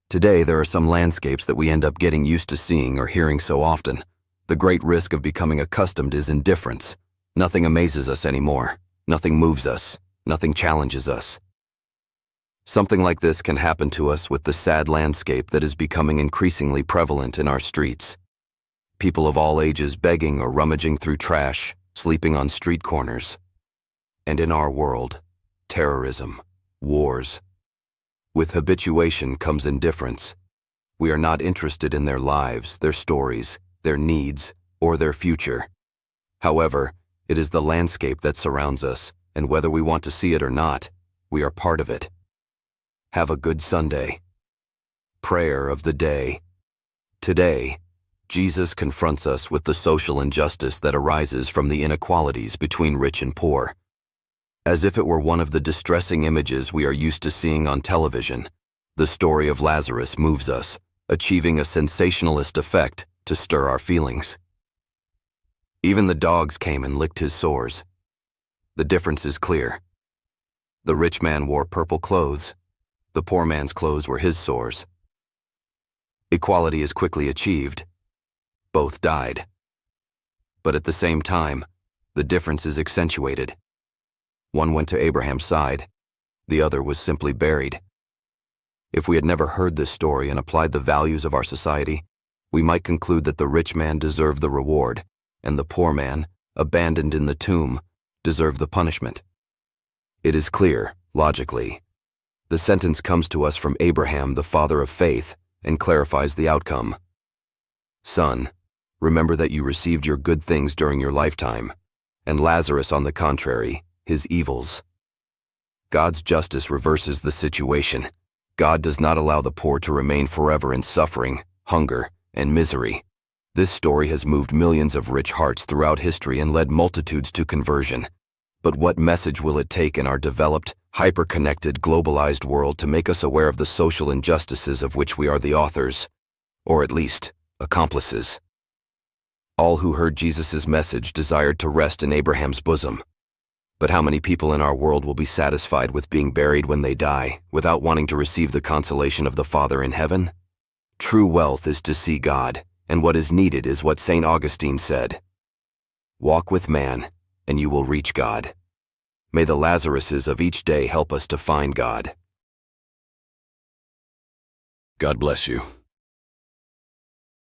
Today, there are some landscapes that we end up getting used to seeing or hearing so often. The great risk of becoming accustomed is indifference. Nothing amazes us anymore. Nothing moves us. Nothing challenges us. Something like this can happen to us with the sad landscape that is becoming increasingly prevalent in our streets. People of all ages begging or rummaging through trash, sleeping on street corners. And in our world, terrorism, wars. With habituation comes indifference. We are not interested in their lives, their stories, their needs, or their future. However, it is the landscape that surrounds us, and whether we want to see it or not, we are part of it. Have a good Sunday. Prayer of the day. Today, Jesus confronts us with the social injustice that arises from the inequalities between rich and poor. As if it were one of the distressing images we are used to seeing on television, the story of Lazarus moves us, achieving a sensationalist effect to stir our feelings. Even the dogs came and licked his sores. The difference is clear. The rich man wore purple clothes. The poor man's clothes were his sores. Equality is quickly achieved. Both died. But at the same time, the difference is accentuated. One went to Abraham's side. The other was simply buried. If we had never heard this story and applied the values of our society, we might conclude that the rich man deserved the reward, and the poor man, abandoned in the tomb, deserved the punishment. It is clear, logically. The sentence comes to us from Abraham, the father of faith, and clarifies the outcome. Son, remember that you received your good things during your lifetime, and Lazarus, on the contrary, his evils. God's justice reverses the situation. God does not allow the poor to remain forever in suffering, hunger, and misery. This story has moved millions of rich hearts throughout history and led multitudes to conversion. But what message will it take in our developed, hyper-connected, globalized world to make us aware of the social injustices of which we are the authors, or at least, accomplices? All who heard Jesus' message desired to rest in Abraham's bosom. But how many people in our world will be satisfied with being buried when they die, without wanting to receive the consolation of the Father in heaven? True wealth is to see God, and what is needed is what St. Augustine said. Walk with man, and you will reach God. May the Lazaruses of each day help us to find God. God bless you.